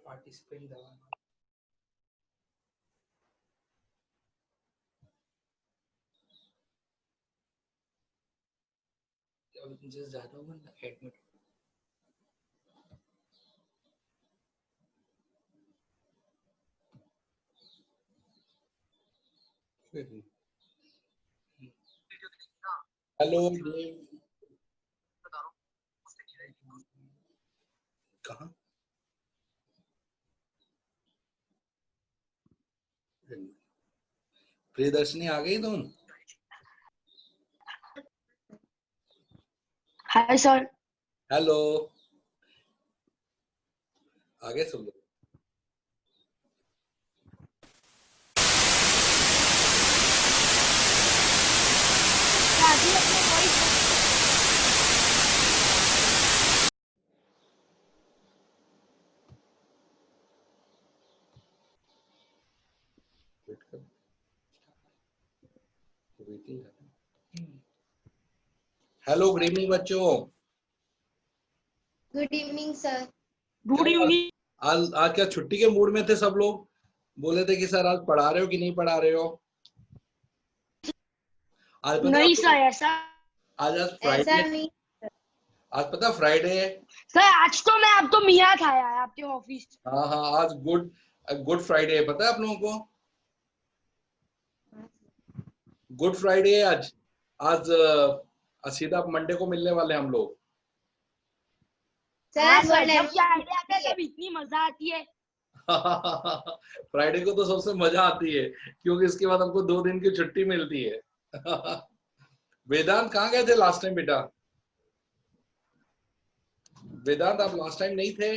Participant दबाना जिस ज्यादा होगा ना एडमिट हेलो कहाँ प्रियदर्शनी आ गई तुम? Hi sir. हेलो आगे सब लोग हेलो गुड इवनिंग बच्चों। Good evening sir. Good evening. आज क्या छुट्टी के मूड में थे सब लोग? बोले थे कि सर आज पढ़ा रहे हो कि नहीं पढ़ा रहे हो? आज पता नहीं सर ऐसा आज ऐसा फ्राइडे, नहीं आज पता फ्राइडे है सर। आज तो मैं आपको मियाँ खाया है आपके ऑफिस। हाँ हाँ आज गुड फ्राइडे है, पता है आप लोगों को? गुड फ्राइडे है आज। आज सीधा मंडे को मिलने वाले हम लोग। हाँ सर, सर जब फ्राइडे आता है तब इतनी मजा आती है। फ्राइडे को तो सबसे मजा आती है क्योंकि इसके बाद हमको 2 दिन की छुट्टी मिलती है। वेदांत कहाँ गए थे लास्ट टाइम बेटा? वेदांत आप लास्ट टाइम नहीं थे?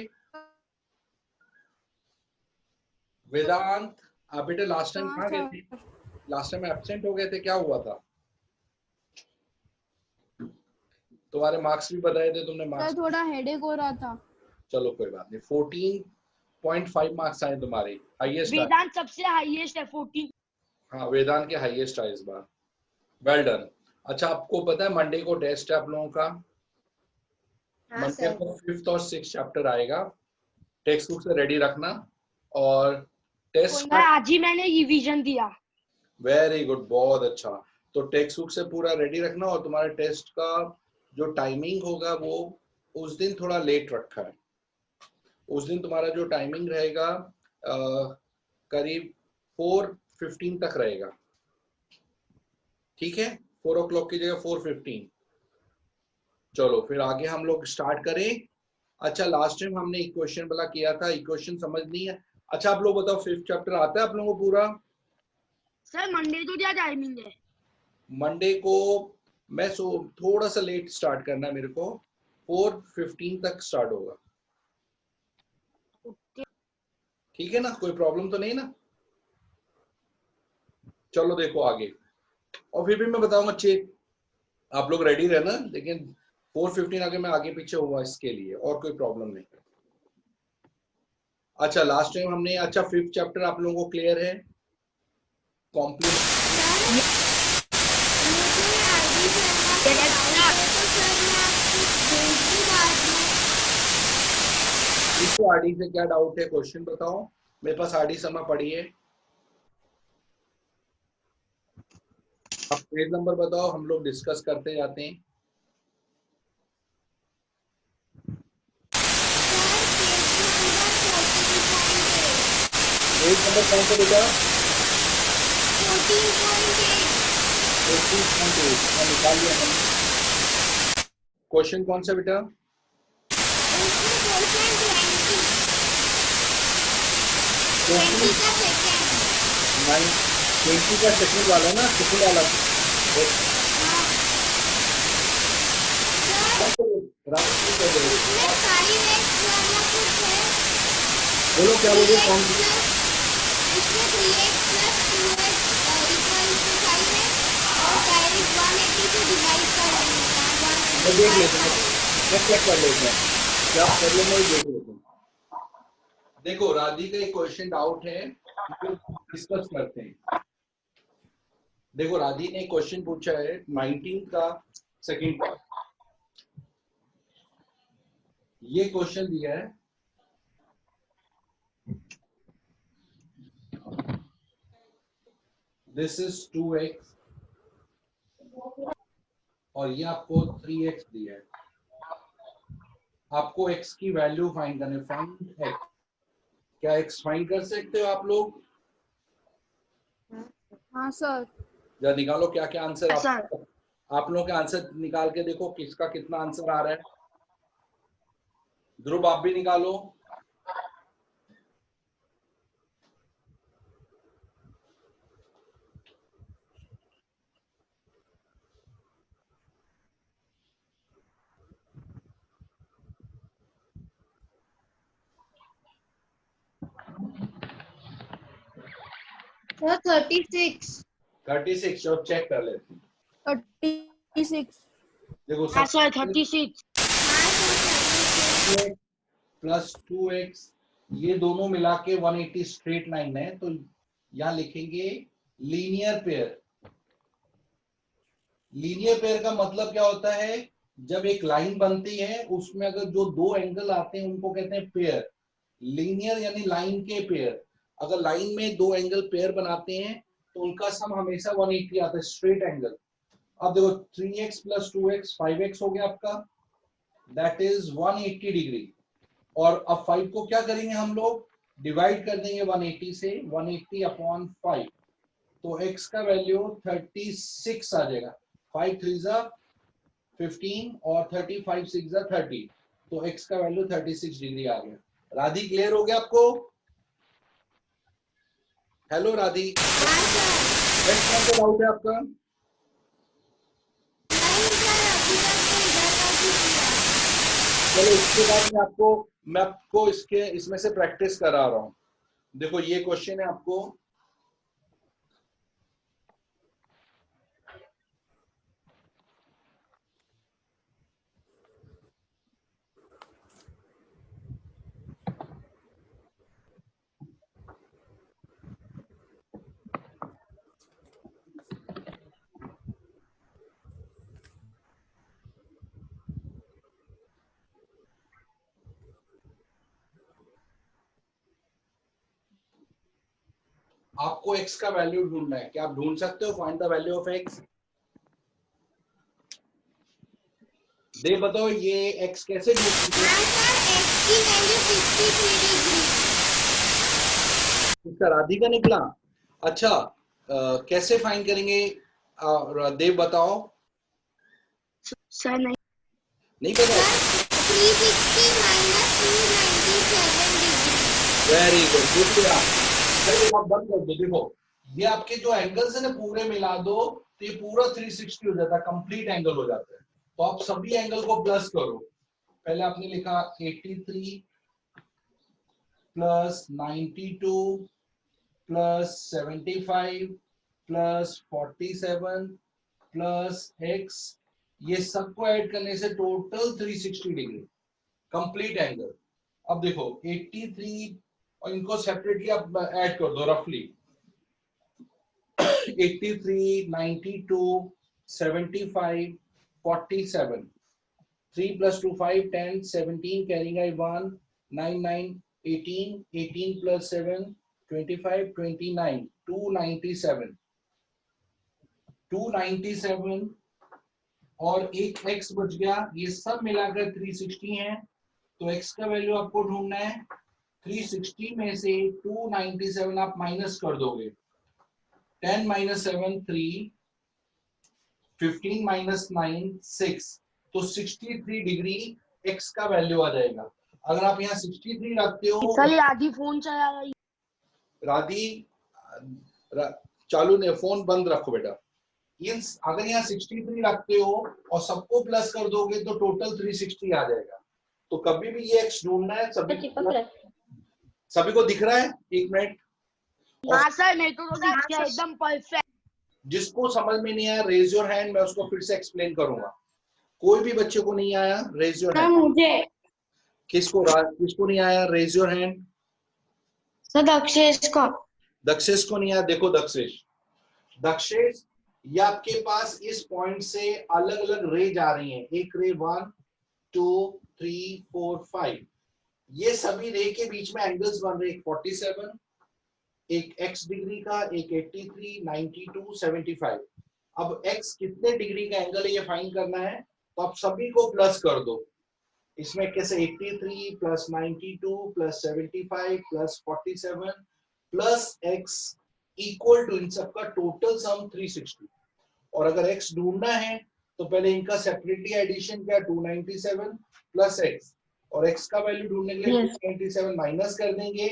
वेदांत आप बेटे लास्ट टाइम कहाँ गए थे? लास्ट टाइम एब्सेंट हो गए थे, क्या हुआ था? तुम्हारे मार्क्स भी बताए थे तुमने। मार्क्स थोड़ा हेडेक हो रहा था। चलो कोई बात नहीं, 14.5 मार्क्स आए तुम्हारे, हाईएस्ट। वेदांत सबसे हाईएस्ट है 14। हाँ वेदांत के हाईएस्ट आए इस बार। Well done. अच्छा आपको पता है मंडे को टेस्ट है आप लोगों का? मंडे को 5th और 6th चैप्टर आएगा। टेक्स्ट बुक से रेडी रखना और टेस्ट आज ही मैंने रिवीजन दिया। वेरी गुड, बहुत अच्छा। तो टेक्स्ट बुक से पूरा रेडी रखना और तुम्हारे टेस्ट का जो टाइमिंग होगा वो उस दिन थोड़ा लेट रखा है। उस दिन तुम्हारा जो टाइमिंग रहेगा करीब 4:15 तक रहेगा, ठीक है? 4 o'clock की जगह 4:15। चलो फिर आगे हम लोग स्टार्ट करें। अच्छा लास्ट टाइम हमने इक्वेशन वाला किया था, इक्वेशन समझ नहीं है। अच्छा आप लोग बताओ 5th चैप्टर आता है आप लोगों को पूरा? सर मंडे को क्या टाइमिंग है? मंडे को मैं थोड़ा सा लेट स्टार्ट करना है मेरे को, 4:15 तक स्टार्ट होगा, ठीक है ना? कोई प्रॉब्लम तो नहीं ना? चलो देखो आगे, और फिर भी मैं बताऊंगा चेक, आप लोग रेडी रहना, लेकिन 4:15 आगे मैं आगे पीछे हुआ इसके लिए, और कोई प्रॉब्लम नहीं। अच्छा लास्ट टाइम हमने, अच्छा 5th चैप्टर आप लोगों को क्लियर है? कॉम्प्लीमेंट इसको आरडी से क्या डाउट है, क्वेश्चन बताओ। मेरे पास आरडी शर्मा पड़ी है, आप पेज नंबर बताओ, हम लोग डिस्कस करते जाते हैं। पेज नंबर कौन सा बेटा? 14.8 निकाल लिया हमने। क्वेश्चन कौन सा बेटा? नाइन 20 का सेकंड वाला ना, सेकंड वाला। बोलो क्या बोलिए, कौन सी? देख लेते हैं, चेक कर लेते हैं, क्या कर लेंगे देख लेते हैं। देखो राधी का एक क्वेश्चन डाउट है, डिस्कस करते हैं। देखो राधी ने क्वेश्चन पूछा है 19 का सेकंड पार्ट। ये क्वेश्चन दिया है, दिस इज 2x और ये आपको 3x दिया है। आपको x की वैल्यू फाइंड करनी है, फाइंड x। क्या x फाइंड कर सकते हो आप लोग? हाँ सर। जरा निकालो क्या क्या आंसर सर आप लोगों के आंसर निकाल के देखो किसका कितना आंसर आ रहा है। ध्रुव आप भी निकालो। सर 36। 36 और चेक कर लेते हैं। 36। देखो हाँ सर 36। प्लस 2x ये दोनों मिला के 180 स्ट्रेट लाइन है, तो यहां लिखेंगे लीनियर पेयर। लीनियर पेयर का मतलब क्या होता है? जब एक लाइन बनती है उसमें अगर जो दो एंगल आते हैं उनको कहते हैं पेयर। लीनियर यानी लाइन के पेयर। अगर लाइन में दो एंगल पेयर बनाते हैं तो उनका सम हमेशा 180 आता है, स्ट्रेट एंगल। अब देखो 3x प्लस 2x 5x हो गया आपका, दैट इज 180 डिग्री। और अब 5 को क्या करेंगे हम लोग? डिवाइड कर देंगे 180 से, 180 अपॉन 5, तो x का वैल्यू 36 आ जाएगा। 5 3 जा 15 और 35 6 जा 30, तो x का वैल्यू 36 डिग्री आ गया। राधी क्लियर हो गया आपको? हेलो राधी, नेक्स्ट कौन सा डाउट है आपका? चलो इसके बाद मैं आपको इसमें से प्रैक्टिस करा रहा हूं। देखो ये क्वेश्चन है आपको, आपको x का वैल्यू ढूंढना है। क्या आप ढूंढ सकते हो? Find the value of x। दे बताओ ये x कैसे ढूंढेंगे? इसका राधी का निकला। अच्छा कैसे फाइंड करेंगे? देव बताओ। सर नहीं पता? 360 minus 297 डिग्री। वेरी गुड, दूसरा। चलिए आप बंद कर दो। देखो ये आपके जो एंगल्स है ना पूरे मिला दो तो ये पूरा 360 हो जाता है, कंप्लीट एंगल हो जाता है। तो आप सभी एंगल को प्लस करो। पहले आपने लिखा 83 plus 92 plus 75 plus 47 plus x, ये सबको ऐड करने से टोटल 360 डिग्री कंप्लीट एंगल। अब देखो 83 और इनको सेपरेटली आप ऐड कर दो रफली। 83 92 75 47, 3 plus 2 5 10 17 carrying I 1 9 9 18 18 plus 7 25 29 297 297 और एक x बच गया। ये सब मिलाकर 360 है, तो x का वैल्यू आपको ढूंढना है। 360 में से 297 आप माइनस कर दोगे। 10 minus 7 3, 15 minus 9 6, तो 63 डिग्री x का वैल्यू आ जाएगा। अगर आप यहाँ 63 रखते हो, सर आधी फोन चला रही। राधी चालू नहीं, फोन बंद रखो बेटा। अगर यहाँ 63 रखते हो और सबको प्लस कर दोगे तो टोटल 360 आ जाएगा। तो कभी भी ये x ढूंढना है। सभी को दिख रहा है? एक मिनट। हाँ सर नहीं तो दिख गया एकदम परफेक्ट। जिसको समझ में नहीं आया रेज योर हैंड, मैं उसको फिर से एक्सप्लेन करूंगा। कोई भी बच्चे को नहीं आया रेज योर हैंड। मुझे किसको नहीं आया raise your hand? Sir Dakshesh को नहीं यार, देखो दक्षेश ये आपके पास इस पॉइंट से अलग अलग रे जा रही हैं, एक रे 1 2 3 4 5, ये सभी रे के बीच में एंगल्स बन रहे, एक 47, एक x डिग्री का, एक 83, 92, 75। अब x कितने डिग्री का एंगल है ये फाइंड करना है, तो आप सभी को प्लस कर दो। इसमें कैसे 83 plus 92 plus 75 plus 47 plus x equal to इन सबका टोटल सम 360। और अगर x ढूंढना है तो पहले इनका सेपरेटली एडिशन किया 297 प्लस x, और x का वैल्यू ढूंढने के लिए 297 माइनस कर देंगे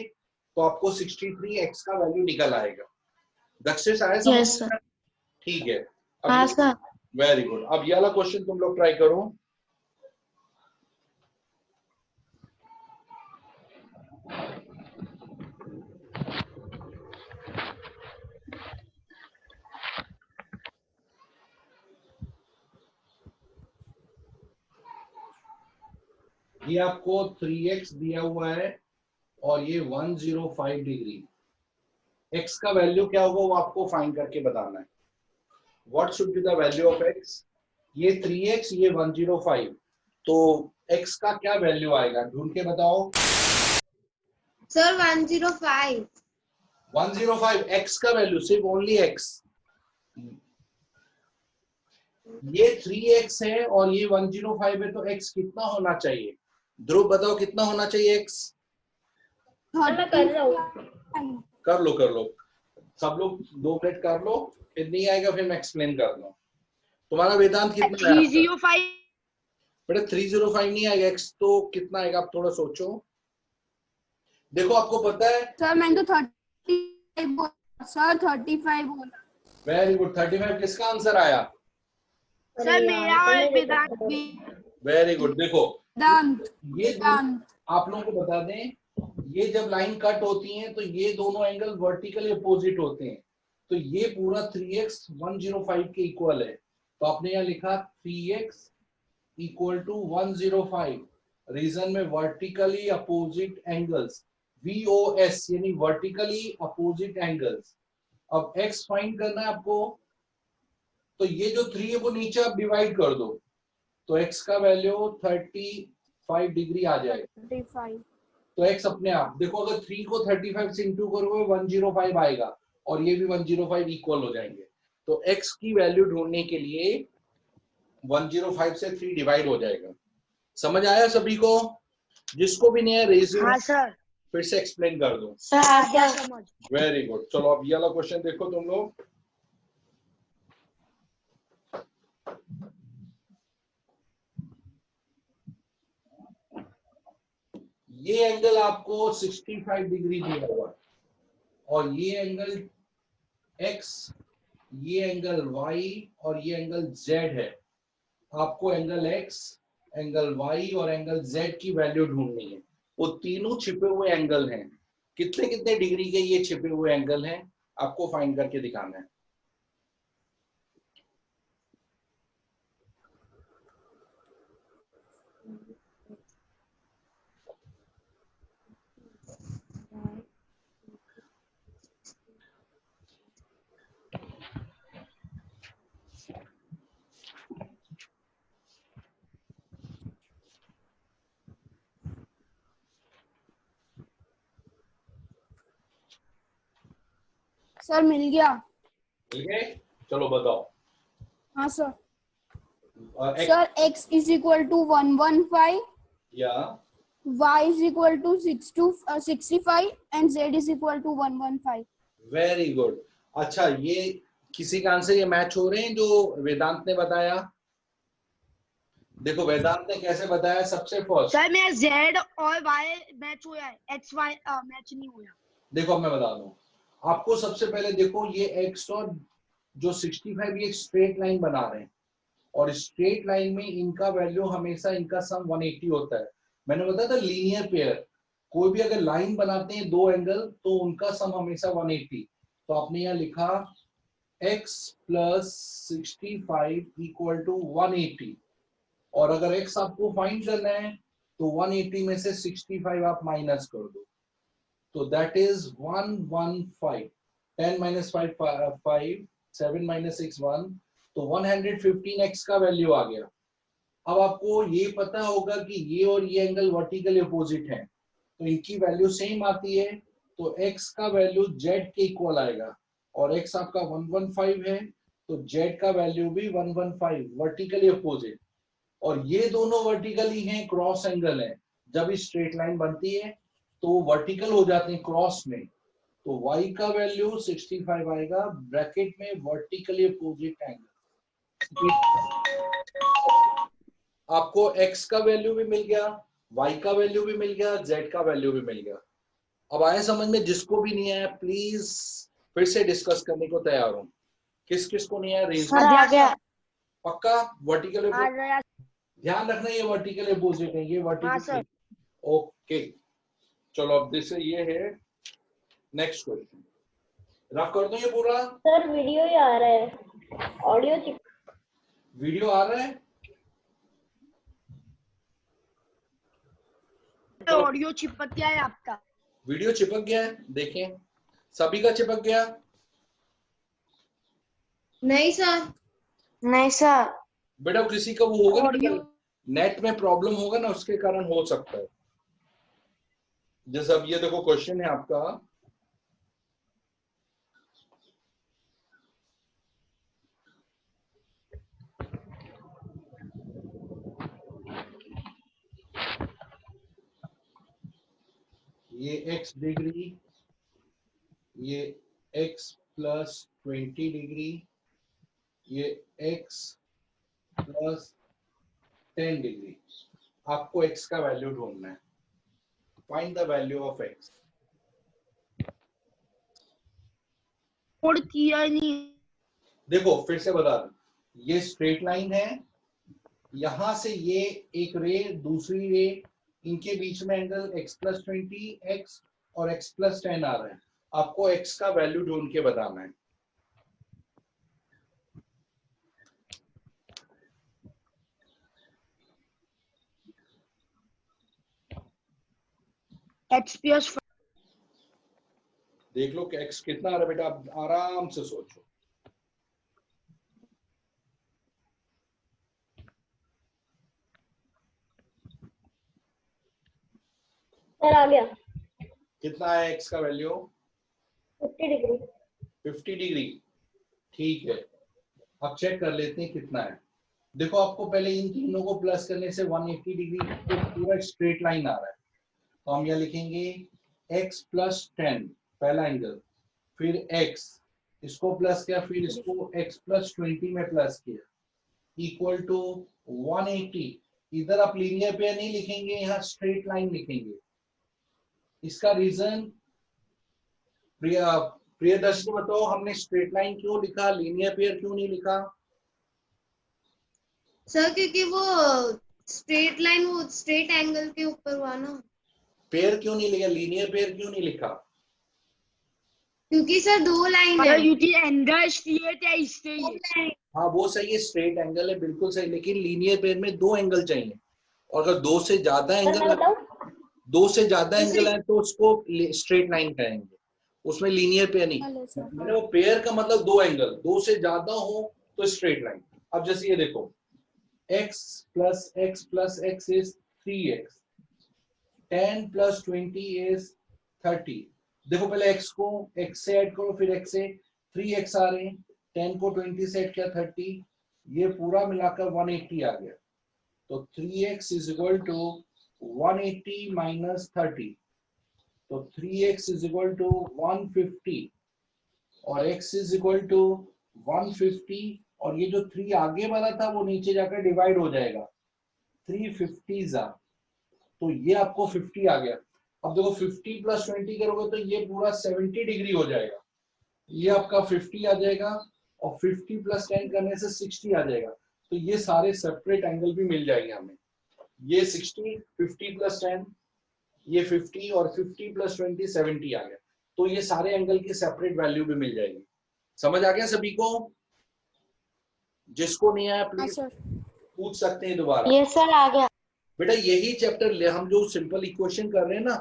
तो आपको 63 x का वैल्यू निकल आएगा। दक्षेश आया समझ? Yes sir. ठीक है, हाँ सर। Very good. अब ये वाला क्वेश्चन तुम लोग ट्राई करो। ये आपको 3x दिया हुआ है और ये 105 डिग्री, x का वैल्यू क्या होगा वो आपको फाइंड करके बताना है। What should be the value of x? ये 3x, ये 105, तो x का क्या वैल्यू आएगा ढूंढ के बताओ। सर 105। 105 x का वैल्यू, सिर्फ ओनली x। ये 3x है और ये 105 है, तो x कितना होना चाहिए? ध्रुव बताओ कितना होना चाहिए x? मैं कर रहा हूँ। कर लो, सब लोग 2 मिनट कर लो, फिर नहीं आएगा फिर मैं एक्सप्लेन कर दूं। तुम्हारा वेदांत कितना है? 305। बेटा 305 नहीं आएगा, x तो कितना आएगा आप थोड़ा सोचो। देखो आपको पता है सर मैंने तो 35 बोला सर, 35 बोला। Very good. 35 किसका आंसर आया? सर मेरा और वेदांत। Very good. देखो वेदांत। ये आप लोगों को बता दें, ये जब लाइन कट होती है तो ये दोनों एंगल वर्टिकली अपोजिट होते हैं, तो ये पूरा 3x 105 के इक्वल है, तो आपने यहाँ लिखा 3x इक्वल टू 105। रीजन में वर्टिकली अपोजिट एंगल्स, VOS यानी वर्टिकली अपोजिट एंगल्स। अब x फाइंड करना है आपको, तो ये जो 3 है वो नीचे आप डिवाइड कर दो, तो x का वैल्यू 35 डिग्री आ जाएगा। 35। तो x अपने आप देखो, अगर 3 को 35 से इंटू करोगे 105 आएगा, और ये भी 105 इक्वल हो जाएंगे। तो x की वैल्यू ढूंढने के लिए 105 से 3 डिवाइड हो जाएगा। समझ आया सभी को? जिसको भी नहीं है रेज हाँ सर। फिर से एक्सप्लेन कर दो। क्या समझ? Very good. चलो अब ये वाला क्वेश्चन देखो तुम लोग। ये एंगल आपको 65 डिग्री दिया हुआ, और ये एंगल x, ये एंगल y और ये एंगल z है। आपको एंगल x, एंगल y और एंगल z की वैल्यू ढूंढनी है। वो तीनों छिपे हुए एंगल हैं, कितने कितने डिग्री के ये छिपे हुए एंगल हैं आपको फाइंड करके दिखाना है। सर मिल गया। ठीक है, चलो बताओ। हाँ sir. x sir x is equal to 115, या y is equal to 65 and z is equal to 115। Very good. अच्छा, ये किसी का आंसर ये मैच हो रहे हैं जो वेदांत ने बताया? देखो वेदांत ने कैसे बताया। सबसे फर्स्ट सर मेरा Z और Y मैच हुआ है, XY मैच नहीं हुआ। देखो अब मैं बता दूं आपको। सबसे पहले देखो ये x और जो 65 ये स्ट्रेट लाइन बना रहे हैं, और स्ट्रेट लाइन में इनका वैल्यू हमेशा इनका सम 180 होता है। मैंने बताया था लीनियर पेयर, कोई भी अगर लाइन बनाते हैं दो एंगल तो उनका सम हमेशा 180। तो आपने यहाँ लिखा x प्लस 65 इक्वल टू 180, और अगर x आपको फाइंड करना है तो 180 में से 65 आप माइनस कर दो, तो दैट इज 115. 10 minus 5 5, 7 minus 6 1. तो 115x का वैल्यू आ गया. अब आपको ये पता होगा कि ये और ये एंगल वर्टिकली अपोजिट है, तो इनकी वैल्यू सेम आती है. तो x का वैल्यू z के इक्वल आएगा और x आपका 115 है, तो z का वैल्यू भी 115 वर्टिकली अपोजिट. और ये दोनों वर्टिकली हैं, क्रॉस एंगल है. जब स्ट्रेट लाइन बनती है तो वर्टिकल हो जाते हैं क्रॉस में. तो y का वैल्यू 65 आएगा ब्रैकेट में वर्टिकली अपोजिट एंगल. आपको x का वैल्यू भी मिल गया, y का वैल्यू भी मिल गया, z का वैल्यू भी मिल गया. अब आए समझ में? जिसको भी नहीं आया प्लीज फिर से डिस्कस करने को तैयार हूं. किस किस को नहीं आया? रेज. आ गया. पक्का? वर्टिकल आ गया. ध्यान रखना, ये वर्टिकल अपोजिट है, ये हाँ वर्टिकल. सर. ओके चलो अब दिस ये है नेक्स्ट क्वेश्चन. रफ कर दो ये पूरा. सर वीडियो ही आ रहा है, ऑडियो वीडियो आ रहा है? ऑडियो चिपक गया है आपका. वीडियो चिपक गया है, देखें सभी का चिपक गया. नहीं सर. नहीं सर. बेटा किसी का वो होगा ऑडियो ना, नेट में प्रॉब्लम होगा ना, उसके कारण हो सकता है. जैसे अब ये देखो क्वेश्चन है आपका, ये x डिग्री, ये x प्लस 20 डिग्री, ये x प्लस 10 डिग्री. आपको x का वैल्यू ढूंढना है. Find the value of x. Code किया नहीं. देखो फिर से बता दूं, ये स्ट्रेट लाइन है, यहां से ये एक रे दूसरी रे, इनके बीच में एंगल x प्लस 20 x और x प्लस 10 आ रहा है. आपको x का वैल्यू ढूंढ के बताना है. x प्लस देख लो कि x कितना आ रहा है बेटा, आप आराम से सोचो. सर आ गया. कितना है x का वैल्यू? 50 डिग्री. 50 डिग्री. ठीक है, अब चेक कर लेते हैं कितना है. देखो आपको पहले इन तीनों को प्लस करने से 180 डिग्री तो पूरा स्ट्रेट लाइन आ रहा है. तो हम यह लिखेंगे x प्लस 10 पहला एंगल, फिर x, इसको प्लस किया, फिर इसको x प्लस 20 में प्लस किया, इक्वल टू 180. इधर आप लीनियर पेयर नहीं लिखेंगे, यहाँ स्ट्रेट लाइन लिखेंगे. इसका रीजन प्रियदर्शनी बताओ, हमने स्ट्रेट लाइन क्यों लिखा, लीनियर पेयर क्यों नहीं लिखा? सर क्योंकि वो स्ट्रेट लाइन वो स्ट्रेट एंगल के ऊपर हुआ ना. पेयर क्यों नहीं लिखा, लीनियर पेयर क्यों नहीं लिखा? क्योंकि सर दो लाइन है. क्योंकि एंगल स्ट्रेट है इसलिए. हाँ वो सही है, स्ट्रेट एंगल है, बिल्कुल सही. लेकिन लीनियर पेयर में दो एंगल चाहिए, और अगर दो से ज्यादा एंगल है तो उसको स्ट्रेट लाइन कहेंगे, उसमें लीनियर पेयर नहीं. मैंने वो पेयर का मतलब दो एंगल, दो से ज्यादा हो तो स्ट्रेट लाइन. अब जैसे ये देखो, x plus x is 3x, 10 plus 20 is 30. देखो पहले x को x से ऐड करो, फिर x से 3x आ रहे हैं, 10 को 20 से ऐड किया 30, ये पूरा मिलाकर 180 आ गया. तो 3x is equal to 180 minus 30, तो 3x इज इक्वल टू 150 और x इज इक्वल टू 150, और ये जो 3 आगे वाला था वो नीचे जाकर डिवाइड हो जाएगा, 350 आ, तो ये आपको 50 आ गया. अब देखो 50 प्लस 20 करोगे तो ये पूरा 70 डिग्री हो जाएगा, ये आपका 50 आ जाएगा, और 50 प्लस 10 करने से 60 आ जाएगा. तो ये सारे सेपरेट एंगल भी मिल जाएंगे हमें. ये 60, 50 प्लस 10, ये 50, और 50 प्लस 20 70 आ गया. तो ये सारे एंगल की सेपरेट वैल्यू भी मिल जाएगी. समझ आ गया सभी को? जिसको नहीं आया प्लीज पूछ सकते हैं दोबारा. यस सर आ गया. बेटा यही चैप्टर ले, हम जो सिंपल इक्वेशन कर रहे हैं ना,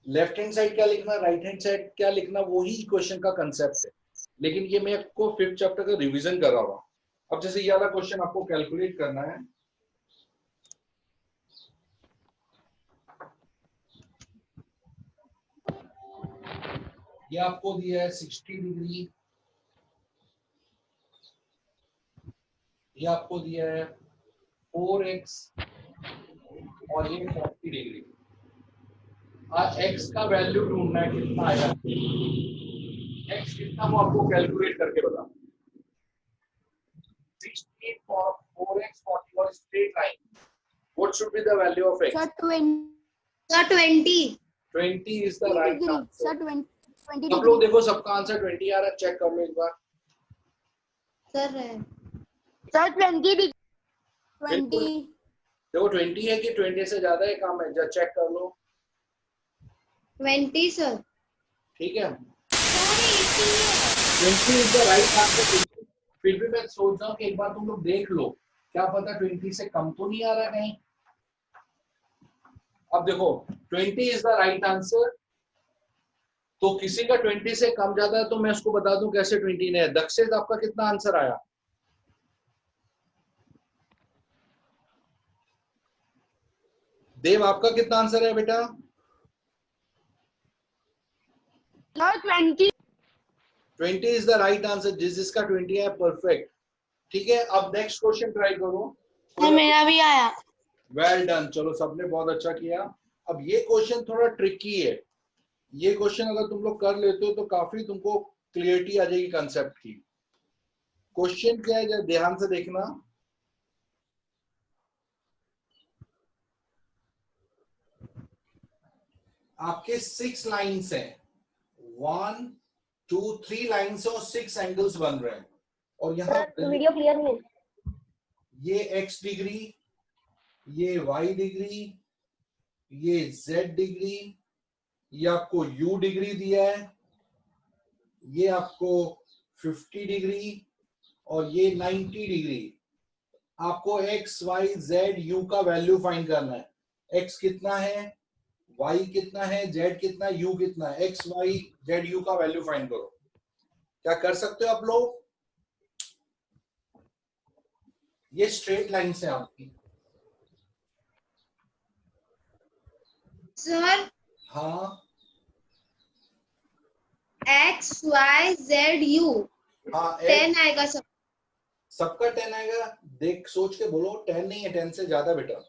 लेफ्ट हैंड साइड क्या लिखना, राइट हैंड साइड क्या लिखना, वही इक्वेशन का कंसेप्ट है, लेकिन ये मैं आपको 5th चैप्टर का रिवीजन कर रहा हूँ। अब जैसे ये वाला क्वेश्चन आपको कैलकुलेट करना है, ये आपको दिया है 60 डिग्री, ये आपको दिया है 4x और ये 40 डिग्री। x का वैल्यू ढूंढना है, कितना आएगा x कितना, वो आपको कैलकुलेट करके बता। 60 for 4x 40 और straight line, what should be the value of x? Sir, 20 Sir, 20. 20 is the right degree. answer। Sir, 20 आप लोग degree. देखो सबका आंसर 20 आ रहा है, चेक कर लो एक बार। Sir, सर 20 बिल्कुल। 20. देखो 20 है कि 20 से ज्यादा है, काम है, जा चेक कर लो। 20, sir. ठीक है, Sir, 80 है। 20 इज द राइट आंसर। फिर भी मैं सोच रहा हूँ कि एक बार तुम लोग देख लो, क्या पता 20 से कम तो नहीं आ रहा कहीं। अब देखो 20 इज द राइट आंसर, तो किसी का 20 से कम ज्यादा है तो मैं उसको बता दूं कैसे 20 नहीं है। दक्षित आपका कितना आंसर आया? देव आपका कितना आंसर है बेटा? Sir 20 20 is the right answer, जिसका 20 है परफेक्ट। ठीक है, अब नेक्स्ट क्वेश्चन ट्राई करो। सर मेरा भी आया। वेल डन, चलो सबने बहुत अच्छा किया। अब ये क्वेश्चन थोड़ा ट्रिकी है, ये क्वेश्चन अगर तुम लोग कर लेते हो तो काफी तुमको क्लियरिटी आ जाएगी कंसेप्ट की। क्वेश्चन क्या है, जरा ध्यान से देखना। आपके 6 लाइन्स हैं, 1 2 3 लाइन्स और 6 एंगल्स बन रहे हैं, और यहाँ वीडियो क्लियर नहीं है। ये x डिग्री, ये y डिग्री, ये z डिग्री, ये आपको u डिग्री दिया है, ये आपको 50 डिग्री और ये 90 डिग्री। आपको x y z u का वैल्यू फाइंड करना है। x कितना है, y कितना है, z कितना है, u कितना है। x y z u का वैल्यू फाइंड करो। क्या कर सकते हो आप लोग? ये स्ट्रेट लाइन से आपकी। Sir, हाँ X, Y, Z, U. हाँ 10 आएगा सब। सबका 10 आएगा। देख सोच के बोलो, 10 नहीं है, 10 से ज्यादा बेटा।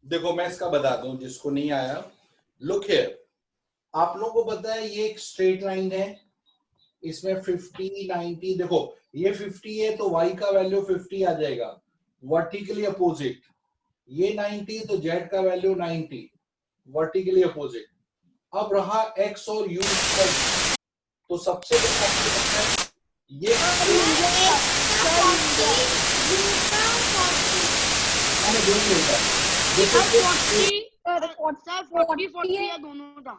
देखो मैं इसका बता दूं जिसको नहीं आया। लुक हियर, आप लोगों को पता है ये एक स्ट्रेट लाइन है, इसमें 50 90, देखो ये 50 है तो y का वैल्यू 50 आ जाएगा, वर्टिकली अपोजिट। ये 90 तो z का वैल्यू 90, वर्टिकली अपोजिट। अब रहा x और u, तो सबसे पहले ये मैंने दो मिलता है। सर 40 है दोनों का।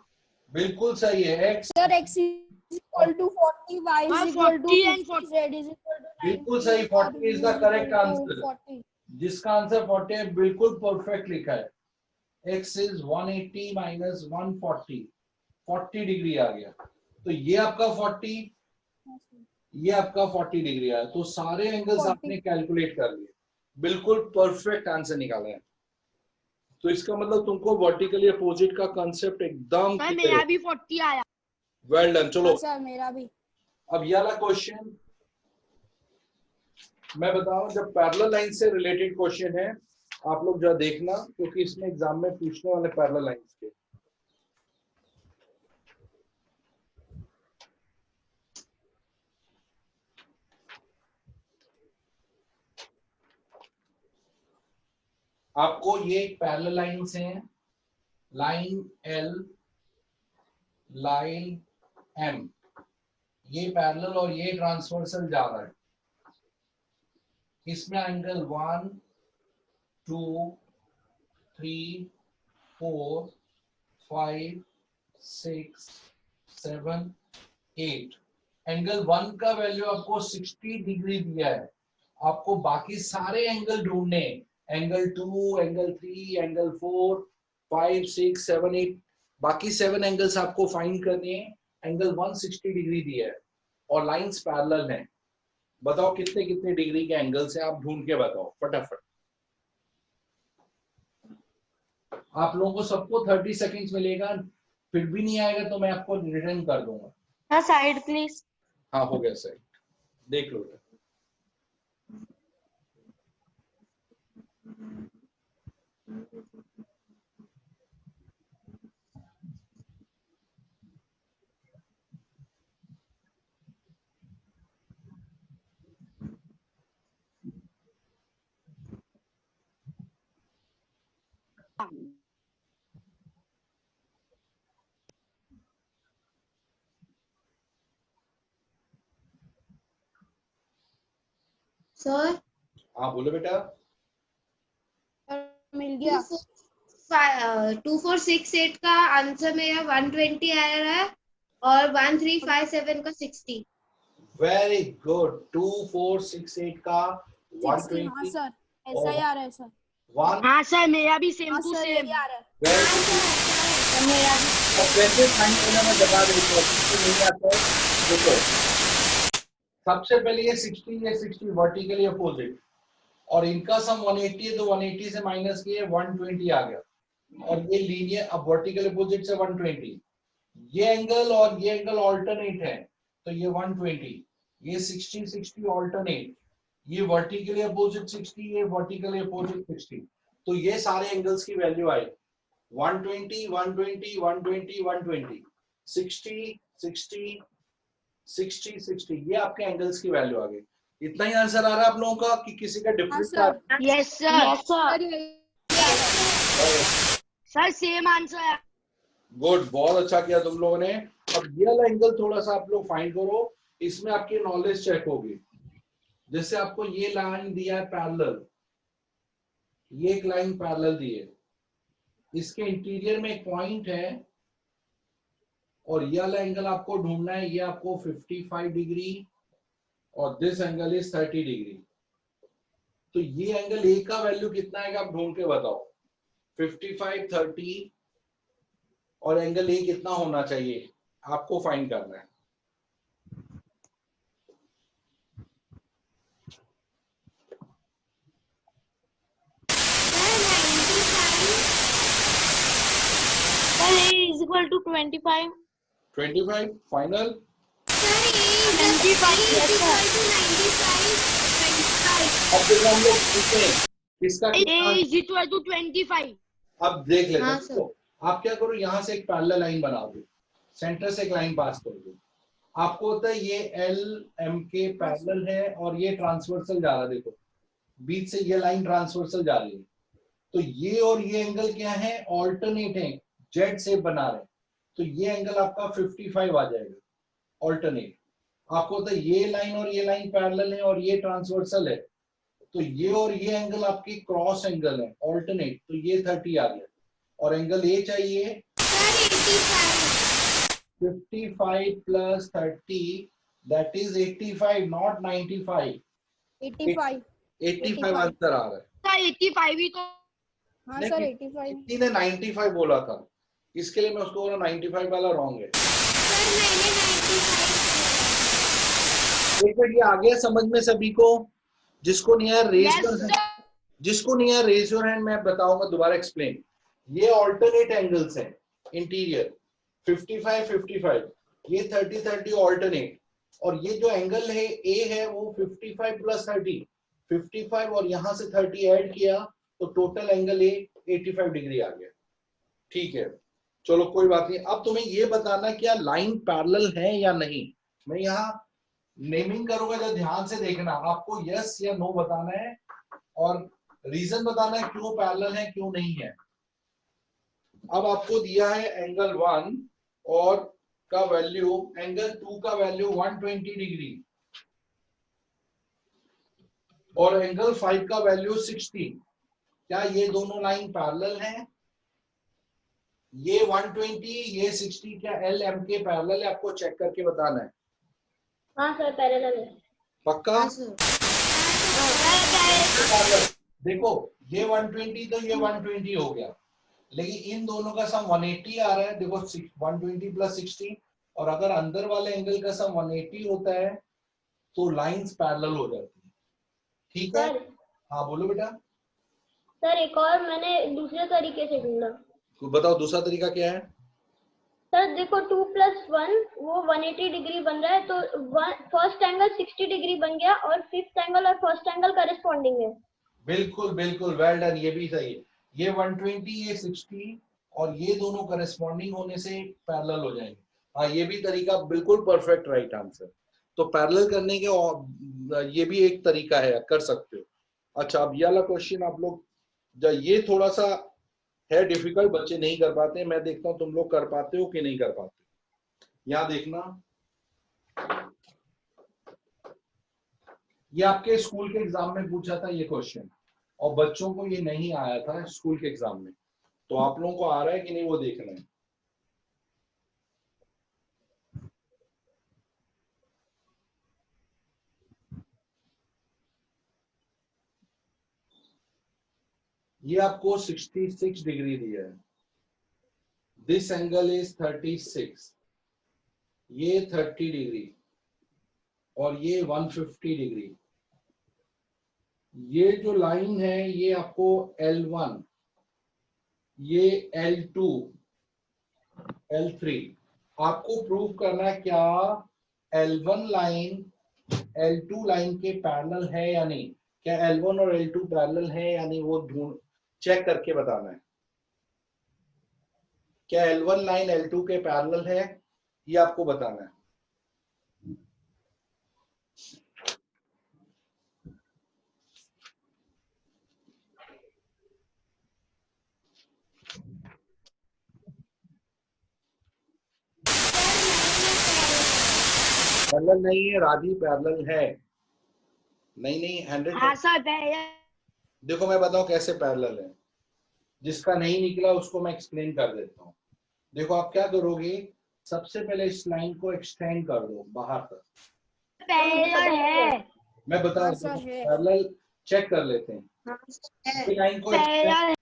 बिल्कुल सही है। x Sir, x is equal to 40, y is हाँ, equal to 40 and 50, z is equal to 90. बिल्कुल सही, 40 is the correct answer. 40. जिसका आंसर 40 है, बिल्कुल परफेक्ट लिखा है। x is 180 minus 140, 40 डिग्री आ गया। तो ये आपका 40, ये आपका 40 डिग्री आया। तो सारे एंगल्स 40. आपने कैलकुलेट कर लिए, बिल्कुल परफेक्ट आंसर निकाला है। तो इसका मतलब तुमको वर्टिकली अपोजिट का कंसेप्ट एकदम सर क्लियर मेरा है। भी 40 आया। Well done. चलो हाँ सर, मेरा भी। अब ये वाला क्वेश्चन मैं बताऊं, जब पैरेलल लाइन से रिलेटेड क्वेश्चन है, आप लोग जरा देखना, क्योंकि इसमें एग्जाम में पूछने वाले पैरेलल लाइंस के। आपको ये पैरेलल लाइन से लाइन एल, लाइन एम, ये पैरेलल और ये ट्रांसवर्सल जा रहा है। इसमें एंगल 1 2 3 4 5 6 7 8। एंगल 1 का वैल्यू आपको 60 डिग्री दिया है। आपको बाकी सारे एंगल ढूंढने, एंगल 2, एंगल 3, एंगल 4, 5 6 7 8, बाकी 7 एंगल्स आपको फाइंड करने हैं। एंगल 160 डिग्री दिया है और लाइंस पैरेलल हैं। बताओ कितने कितने डिग्री के एंगल्स हैं, आप ढूंढ के बताओ फटाफट। आप लोगों को सबको 30 सेकेंड्स मिलेगा, फिर भी नहीं आएगा तो मैं आपको रिटर्न कर दूंगा। हाँ साइड प्लीज। हाँ हो गया सही, देख लो। सर हाँ बोलो बेटा। मिल गया। 2468 का आंसर मेरा 120 आ रहा है और 1357 का 60। Very good. 2468 का 60, हाँ 120 सर, ऐसा ही आ रहा है सर। 1। हाँ सर मेरा भी सेम हाँ टू सर, सेम। यही आ रहा है। मेरा भी। अब कैसे फाइंड करना मैं बता देता हूँ, नहीं आता है। देखो सबसे पहले ये 60 है, 60 वर्टिकली अपोजिट, और इनका सम 180 है तो 180 से माइनस किए 120 आ गया, और ये लीनियर अब वर्टिकल अपोजिट से 120। ये एंगल और ये एंगल ऑल्टरनेट है तो ये 120, ये 60 60 ऑल्टरनेट, ये वर्टिकली अपोजिट 60, ये वर्टिकली अपोजिट 60। तो ये सारे एंगल्स की वैल्यू आई 120 120 120 120 60 60 60 60, ये आपके एंगल्स की वैल्यू आ गई। इतना ही आंसर आ रहा है आप लोगों का कि किसी का हाँ different sir. Yes sir. Sir, यही आ रहा है। सर सेम आंसर है। गुड, बहुत अच्छा किया तुम लोगों ने। अब ये वाला एंगल थोड़ा सा आप लोग फाइंड करो, इसमें आपकी नॉलेज चेक होगी। जैसे आपको ये लाइन दिया है पैरेलल, ये एक लाइन पैरेलल दी है, इसके इंटीरियर में एक पॉइंट है और ये वाला एंगल आपको ढूंढना है। ये आपको 55 डिग्री और दिस एंगल इज 30 डिग्री। तो ये एंगल ए का वैल्यू कितना आएगा आप ढूंढ के बताओ। 55 30 और एंगल ए कितना होना चाहिए आपको फाइंड करना है। Sir A is equal to 25। 25 final. अब देखो हम लोग पूछते इसका A कितना। is equal to 25। अब देख लेते हाँ, हैं। सर। तो आप क्या करो, यहाँ से एक पैरेलल लाइन बना दो, सेंटर से एक लाइन पास कर दो। आपको होता है ये एल एम के पैरेलल है और ये ट्रांसवर्सल जा रहा है। देखो बीच से ये लाइन ट्रांसवर्सल जा रही है, तो ये और ये एंगल क्या है, ऑल्टरनेट है, जेड से बना रहे हैं। तो ये एंगल आपका 55 आ जाएगा ऑल्टरनेट। आपको होता है ये लाइन और ये लाइन पैरेलल है और ये ट्रांसवर्सल है, तो ये और ये एंगल आपकी क्रॉस एंगल है ऑल्टरनेट, तो ये 30 आ गया। और एंगल ए चाहिए 55 plus 30 that is 85 not 95। 85। 85 answer आ रहा है। सर 85 ही तो। हाँ नहीं, सर, 85। किसी ने 95 बोला था, इसके लिए मैं उसको बोला 95 वाला रॉन्ग है। एक मिनट, ये आ गया समझ में सभी को? जिसको नहीं आया raise yes your hand, sir. जिसको नहीं आया रेज योर हैंड, मैं बताऊंगा दोबारा एक्सप्लेन। ये ऑल्टरनेट एंगल्स हैं इंटीरियर, 55 55, ये 30 30 ऑल्टरनेट, और ये जो एंगल है ए है वो 55 प्लस 30, 55 और यहां से 30 ऐड किया तो टोटल एंगल ए 85 डिग्री आ गया। ठीक है, चलो कोई बात नहीं। अब तुम्हें ये बताना क्या लाइन पैरेलल है या नहीं। मैं यहाँ नेमिंग करूंगा, जब ध्यान से देखना, आपको यस या नो बताना है और रीजन बताना है क्यों पैरेलल है क्यों नहीं है। अब आपको दिया है एंगल 1 और का वैल्यू, एंगल 2 का वैल्यू 120 डिग्री और एंगल 5 का वैल्यू 60। क्या ये दोनों लाइन पैरेलल हैं? ये 120 ये 60 क्या एल एम के पैरेलल है? आपको चेक करके बताना है। हाँ सर पैरेलल है। पक्का? हाँ सर। देखो ये 120 तो ये 120 हो गया, लेकिन इन दोनों का सम 180 आ रहा है। देखो 120 प्लस 60, और अगर अंदर वाले एंगल का सम 180 होता है तो लाइंस पैरेलल हो जाती है। ठीक है? सर हाँ बोलो बेटा। सर एक और मैंने दूसरे तरीके से ढूंढा। तो बताओ दूसरा तरीका क्या है? सर देखो 2 + 1 वो 180 डिग्री बन रहा है, तो फर्स्ट एंगल 60 डिग्री बन गया और फिफ्थ एंगल और फर्स्ट एंगल करेस्पॉन्डिंग है। बिल्कुल बिल्कुल, वेल डन, ये भी सही है। ये 120 ये 60 और ये दोनों करेस्पॉन्डिंग होने से पैरेलल हो जाएंगे। हाँ ये भी तरीका बिल्कुल परफेक्ट, राइट आंसर। तो पैरेलल करने के और ये भी एक तरीका है, कर सकते हो। अच्छा अब ये वाला क्वेश्चन आप लोग, ये थोड़ा सा है डिफिकल्ट, बच्चे नहीं कर पाते। मैं देखता हूँ तुम लोग कर पाते हो कि नहीं कर पाते। यहाँ देखना, ये आपके स्कूल के एग्जाम में पूछा था ये क्वेश्चन, और बच्चों को ये नहीं आया था स्कूल के एग्जाम में, तो आप लोगों को आ रहा है कि नहीं वो देखना है। ये आपको 66 डिग्री दिया है, दिस एंगल इज 36, ये 30 डिग्री और ये 150 डिग्री। ये जो लाइन है ये आपको L1, ये L2, L3, आपको प्रूव करना है क्या L1 लाइन L2 लाइन के पैरेलल है या नहीं। क्या L1 और L2 पैरेलल है या नहीं, वो ढूंढ चेक करके बताना है। क्या L1 लाइन L2 के पैरेलल है, ये आपको बताना है। पैरेलल नहीं है राधी, पैरेलल है। नहीं नहीं 100। हाँ सर पैरेलल। देखो मैं बताऊं कैसे पैरेलल है, जिसका नहीं निकला उसको मैं एक्सप्लेन कर देता हूँ। देखो आप क्या करोगे, सबसे पहले इस लाइन को एक्सटेंड कर दो बाहर तक। पैरेलल है। मैं बता हाँ, दूं, सर, है। पैरेलल चेक कर लेते हैं। हाँ सर। ये लाइन को पैरेलल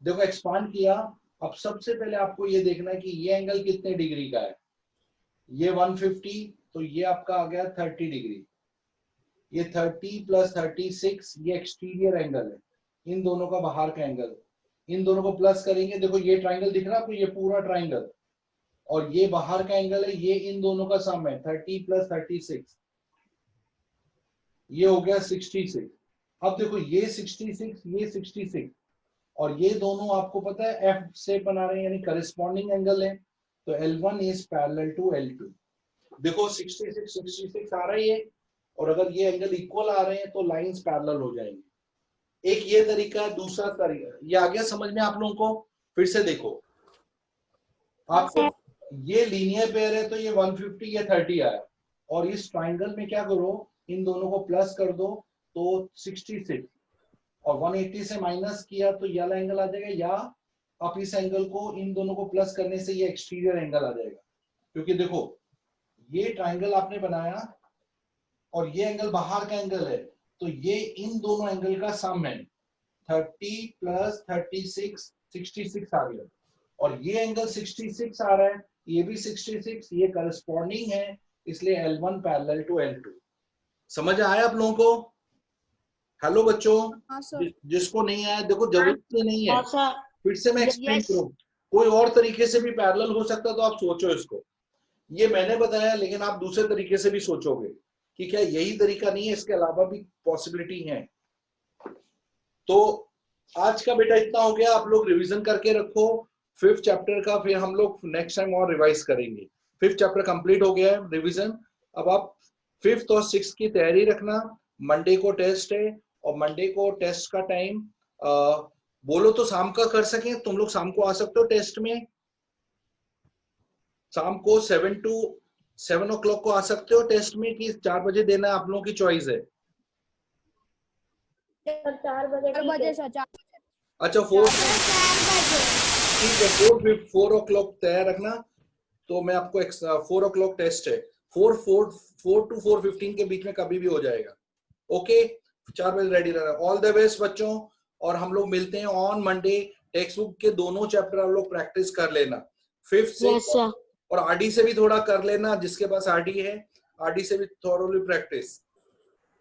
देखो एक्सपांड किया। अब सबसे पहले आपको ये देखना है कि ये एंगल कितने डिग्री का है। ये 150, तो ये आपका आ गया 30 डिग्री। ये 30 + 36 ये एक्सटीरियर एंगल है, इन दोनों का बाहर का एंगल। इन दोनों को प्लस करेंगे, देखो ये ट्राइंगल दिख रहा है आपको, ये पूरा ट्राइंगल, और ये बाहर का एंगल है, ये इन दोनों का सम है 30 + 36, ये हो गया 66। अब देखो ये 66 ये 66 और ये दोनों आपको पता है F से बना रहे हैं, यानी करस्पॉन्डिंग एंगल है, तो L1 is parallel to L2। देखो 66 66 आ रहा है ये, और अगर ये एंगल इक्वल आ रहे हैं तो लाइंस पैरेलल हो जाएंगे। एक ये तरीका है, दूसरा तरीका ये आ गया समझ में आप लोगों को। फिर से देखो, आपको ये लीनियर पेयर है तो ये 150 या 30 आया, और इस ट्राइंगल में क्या करो, इन दोनों को प्लस कर दो तो 66, और 180 से माइनस किया तो ये वाला एंगल आ जाएगा, या आप इस एंगल को इन दोनों को प्लस करने से ये एक्सटीरियर एंगल आ जाएगा। क्योंकि देखो ये ट्राइंगल आपने बनाया और ये एंगल बाहर का एंगल है, तो ये इन दोनों एंगल का सम है। 30 + 36 66 आ गया, और ये एंगल 66 आ रहा है, ये भी 66, ये करस्पॉन्डिंग है, इसलिए L1 पैरेलल टू L2। समझ आया आप लोगों को? हेलो बच्चों, हाँ सर। जिसको नहीं आया देखो जरूरत नहीं है, हाँ सर। फिर से मैं एक्सप्लेन Yes. करूं। कोई और तरीके से भी पैरेलल हो सकता, तो आप सोचो इसको। ये मैंने बताया, लेकिन आप दूसरे तरीके से भी सोचोगे कि क्या यही तरीका नहीं है, इसके अलावा भी पॉसिबिलिटी है। तो आज का बेटा इतना हो गया, आप लोग रिवीजन करके रखो 5th चैप्टर का, फिर हम लोग नेक्स्ट टाइम और रिवाइज करेंगे। 5th चैप्टर कंप्लीट हो गया है रिवीजन। अब आप 5th और 6th की तैयारी रखना, मंडे को टेस्ट है, और मंडे को टेस्ट का टाइम बोलो तो शाम का कर सकें, तुम लोग शाम को आ सकते हो टेस्ट में, शाम को 7 o'clock को आ सकते हो टेस्ट में, कि 4 बजे देना है, आप लोगों की चॉइस है। सर 4 बजे 4 ठीक बजे है। सर 4 अच्छा 4 ठीक है, 4 o'clock तैयार रखना। तो मैं आपको 4 o'clock टेस्ट है, 4 to 4:15 के बीच में कभी भी हो जाएगा। ओके 4 बजे रेडी रहना। ऑल द बेस्ट बच्चों, और हम लोग मिलते हैं ऑन मंडे। टेक्स्ट बुक के दोनों चैप्टर आप लोग प्रैक्टिस कर लेना, 5th से और आरडी से भी थोड़ा कर लेना, जिसके पास आरडी है आरडी से भी थोड़ी प्रैक्टिस।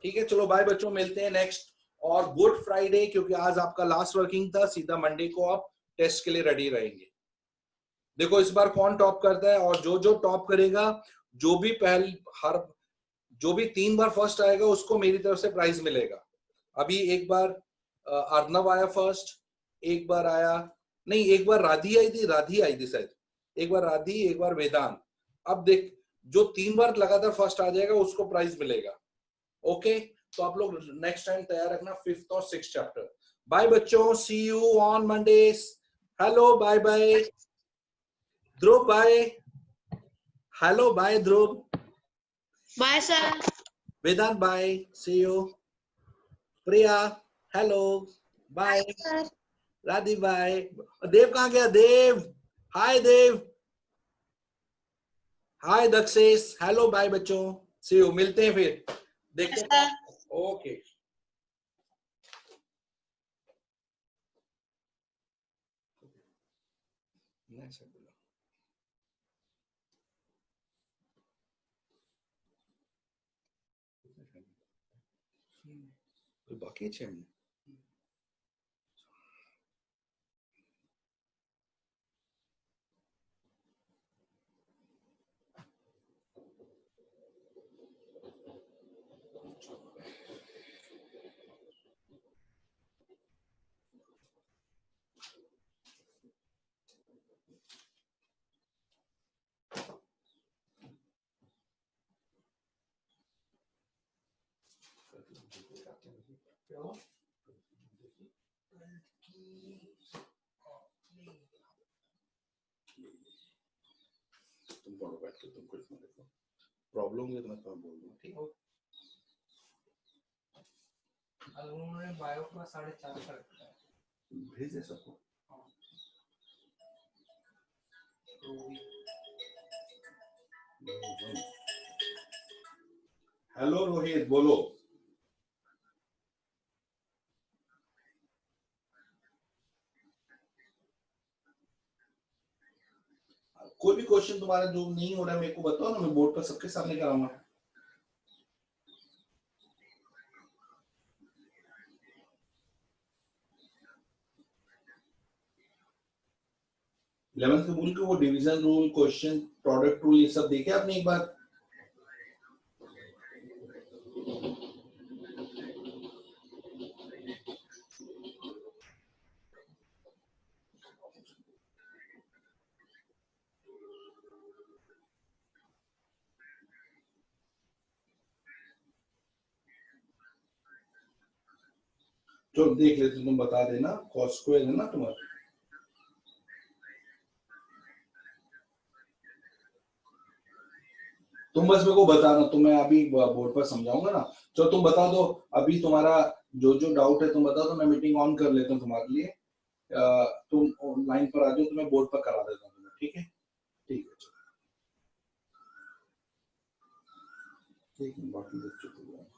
ठीक है, चलो बाय बच्चों, मिलते हैं नेक्स्ट। और गुड फ्राइडे, क्योंकि आज आपका लास्ट वर्किंग था, सीधा मंडे को आप टेस्ट के लिए रेडी रहेंगे। देखो इस बार कौन टॉप करता है, और जो टॉप करेगा, जो भी जो भी 3 बार फर्स्ट आएगा उसको मेरी तरफ से प्राइज मिलेगा। अभी एक बार अर्नव आया फर्स्ट, एक बार आया नहीं, एक बार राधी आई थी शायद, एक बार राधी, एक बार वेदांत। अब देख, जो 3 बार लगातार फर्स्ट आ जाएगा उसको प्राइज मिलेगा। ओके, तो आप लोग नेक्स्ट टाइम तैयार रखना 5th और 6th चैप्टर। बाय बच्चों, see you on Monday. Hello bye bye Dhruv, bye. Hello bye Dhruv, bye sir. Vedant bye, see you. Priya hello bye, sir Radhi bye. Dev कहाँ गया? Dev, hi Dev, hi Dakshesh, hello bye बच्चों, सी यू। मिलते हैं फिर, देखते हैं। ओके बाकी છે એમને तुम पढ़ो बैठ के, तुम कुछ मत देखो, प्रॉब्लम है तो मैं तुम्हें बोल दूंगा, ठीक है? उन्होंने बायो का 4.5 का रखा है, भेज दे सबको। हेलो रोहित, बोलो। कोई भी क्वेश्चन तुम्हारा जो नहीं हो रहा है मेरे को बताओ ना, मैं बोर्ड पर सबके सामने कराऊंगा। 11th के बोल के वो division rule, question, product rule, ये सब देखे आपने एक बार? चलो देख लेते, तुम बता देना। कॉस स्क्वायर है ना तुम्हारा? तुम बस मेरे को बताना, तो मैं अभी बोर्ड पर समझाऊंगा ना। चलो तुम बता दो अभी, तुम्हारा जो जो डाउट है तुम बता दो, मैं मीटिंग ऑन कर लेता हूँ तुम्हारे लिए। तुम लाइन पर आ जाओ तो मैं बोर्ड पर करा देता हूँ तुम्हें, ठीक है? ठीक है, ठीक है, बाकी बच्चों को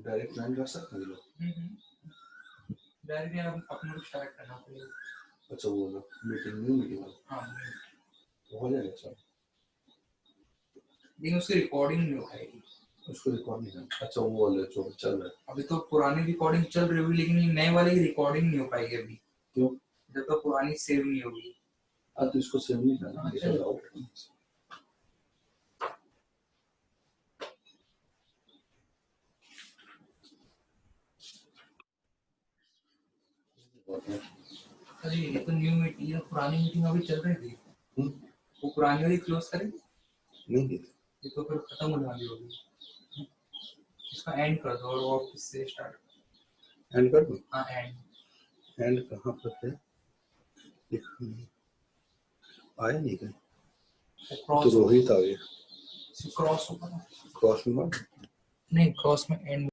डायरेक्ट ज्वाइन कर सकते हैं लोग? डायरेक्ट अपने को स्टार्ट करना पड़ेगा। अच्छा वो मीटिंग, न्यू मीटिंग? हाँ हो जाएगा सर, लेकिन उसकी रिकॉर्डिंग नहीं हो पाएगी। उसको रिकॉर्ड नहीं करना? अच्छा वो वाला जो चल रहा है अभी तो पुरानी रिकॉर्डिंग चल रही होगी, लेकिन ये नए वाले की रिकॉर्डिंग नहीं हो पाएगी अभी। क्यों? जब तक पुरानी सेव नहीं होगी। तो इसको सेव नहीं करना। अरे ये तो न्यू मीटिंग, ये पुरानी मीटिंग अभी चल रही थी। वो पुरानी वाली क्लोज करें? नहीं की थी। ये तो फिर खत्म होने वाली होगी। इसका एंड कर दो और वापस से स्टार्ट। एंड कर दूं? हाँ एंड। एंड कहाँ पर है? आया नहीं कहीं। तो क्रॉस रोहित आ गया। क्रॉस होगा ना? क्रॉस में नहीं क्रॉस में एंड